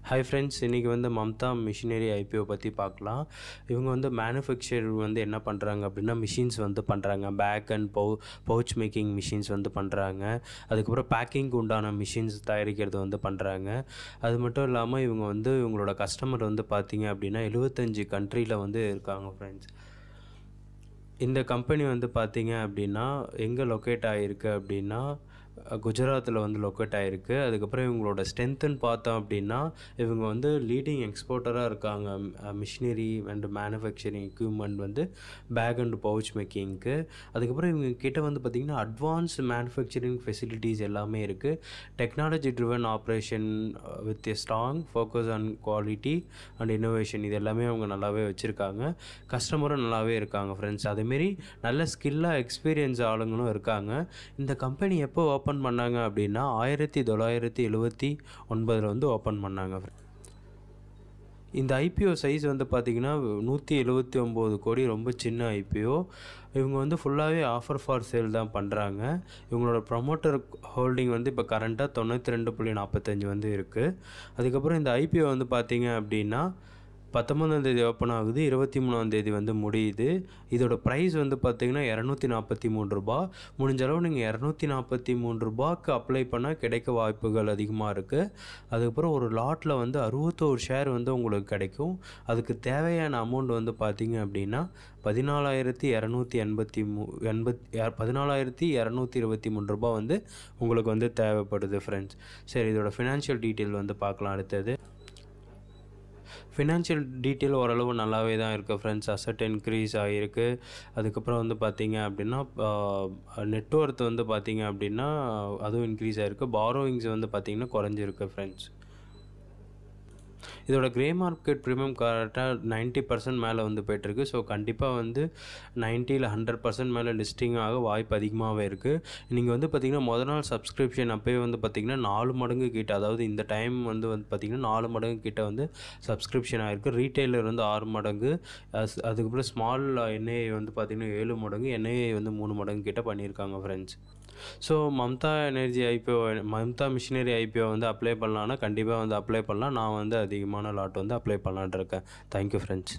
Hi friends, இன்றைக்கி வந்து Mamata machinery IPO பற்றி பார்க்கலாம். இவங்க வந்து மேனுஃபேக்சர் வந்து என்ன பண்ணுறாங்க அப்படின்னா, மிஷின்ஸ் வந்து பண்ணுறாங்க. Bag and pouch making machines வந்து பண்ணுறாங்க. அதுக்கப்புறம் பேக்கிங்க்கு உண்டான மிஷின்ஸ் தயாரிக்கிறது வந்து பண்ணுறாங்க. அது மட்டும் இல்லாமல் இவங்க வந்து இவங்களோட கஸ்டமர் வந்து பார்த்திங்க அப்படின்னா 75 கண்ட்ரியில் வந்து இருக்காங்க ஃப்ரெண்ட்ஸ். இந்த கம்பெனி வந்து பார்த்திங்க அப்படின்னா எங்கே லொக்கேட் ஆகிருக்கு அப்படின்னா குஜராத்தில் வந்து லொக்கேட் ஆகிருக்கு. அதுக்கப்புறம் இவங்களோட ஸ்ட்ரென்த்துன்னு பார்த்தோம் அப்படின்னா இவங்க வந்து லீடிங் எக்ஸ்போர்ட்டராக இருக்காங்க. மிஷினரி அண்ட் மேனுஃபேக்சரிங் எக்யூப்மெண்ட் வந்து பேக் அண்ட் பவுச் மேக்கிங்க்கு. அதுக்கப்புறம் இவங்க கிட்ட வந்து பார்த்திங்கன்னா அட்வான்ஸ் மேனுஃபேக்சரிங் ஃபெசிலிட்டிஸ் எல்லாமே இருக்குது. Technology driven operation with a strong focus on quality and innovation, இது எல்லாமே அவங்க நல்லாவே வச்சுருக்காங்க. கஸ்டமரும் நல்லாவே இருக்காங்க ஃப்ரெண்ட்ஸ். அதேமாரி நல்ல ஸ்கில்லாக எக்ஸ்பீரியன்ஸ் ஆளுங்களும் இருக்காங்க. இந்த கம்பெனி எப்போ ஓப்பன் பண்ணாங்க அப்படின்னா 1979 வந்து ஓப்பன் பண்ணாங்க. இந்த ஐபிஓ சைஸ் வந்து பார்த்திங்கன்னா 179 கோடி, ரொம்ப சின்ன ஐபிஓ. இவங்க வந்து ஃபுல்லாகவே ஆஃபர் ஃபார் சேல் தான் பண்ணுறாங்க. இவங்களோட ப்ரமோட்டர் ஹோல்டிங் வந்து இப்போ கரண்ட்டாக 92.45 வந்து இருக்குது. அதுக்கப்புறம் இந்த ஐபிஓ வந்து பார்த்திங்க அப்படின்னா 19ஆம் தேதி ஓப்பன் ஆகுது, 23ஆம் தேதி வந்து முடியுது. இதோட ப்ரைஸ் வந்து பார்த்திங்கன்னா ₹243. முடிஞ்ச அளவு நீங்கள் ₹243க்கு அப்ளை பண்ணால் கிடைக்க வாய்ப்புகள் அதிகமாக இருக்குது. அதுக்கப்புறம் ஒரு லாட்டில் வந்து 61 ஷேர் வந்து உங்களுக்கு கிடைக்கும். அதுக்கு தேவையான அமௌண்ட் வந்து பார்த்திங்க அப்படின்னா ₹14,223 வந்து உங்களுக்கு வந்து தேவைப்படுது ஃப்ரெண்ட்ஸ். சரி, இதோட ஃபினான்ஷியல் டீட்டெயில் வந்து பார்க்கலாம். அடுத்தது ஃபினான்ஷியல் டீட்டெயில் ஓரளவு நல்லாவே தான் இருக்குது ஃப்ரெண்ட்ஸ். அசட் இன்க்ரீஸ் ஆகிருக்கு. அதுக்கப்புறம் வந்து பார்த்திங்க அப்படின்னா நெட்ஒர்த் வந்து பார்த்திங்க அப்படின்னா அதுவும் இன்க்ரீஸ் ஆகிருக்கு. பாரோவிங்ஸ் வந்து பார்த்திங்கன்னா குறைஞ்சிருக்கு ஃப்ரெண்ட்ஸ். இதோட கிரே மார்க்கெட் ப்ரீமியம் கரெக்டாக 90% மேலே வந்து போய்ட்டுருக்கு. ஸோ கண்டிப்பாக வந்து 90 இல்லை 100% மேலே லிஸ்டிங் ஆக வாய்ப்பு அதிகமாகவே இருக்குது. நீங்கள் வந்து பார்த்திங்கன்னா முதல் நாள் சப்ஸ்கிரிப்ஷன் அப்போயே வந்து பார்த்திங்கன்னா 4 மடங்கு கிட்ட, அதாவது இந்த டைம் வந்து பார்த்திங்கன்னா 4 மடங்கு கிட்ட வந்து சப்ஸ்கிரிப்ஷன் ஆகிருக்கு. ரீட்டைலர் வந்து 6 மடங்கு, அதுக்கப்புறம் ஸ்மால் என்ஐஏ வந்து பார்த்திங்கன்னா 7 மடங்கு, என்ஐஏ வந்து 3 மடங்கு கிட்ட பண்ணியிருக்காங்க friends. So Mamta machinery IPO வந்து அப்ளை பண்ணலான்னா கண்டிப்பாக வந்து அப்ளை பண்ணலாம். நான் வந்து அதிகமான லாட் வந்து அப்ளை பண்ணலான்னு இருக்கேன். Thank you friends.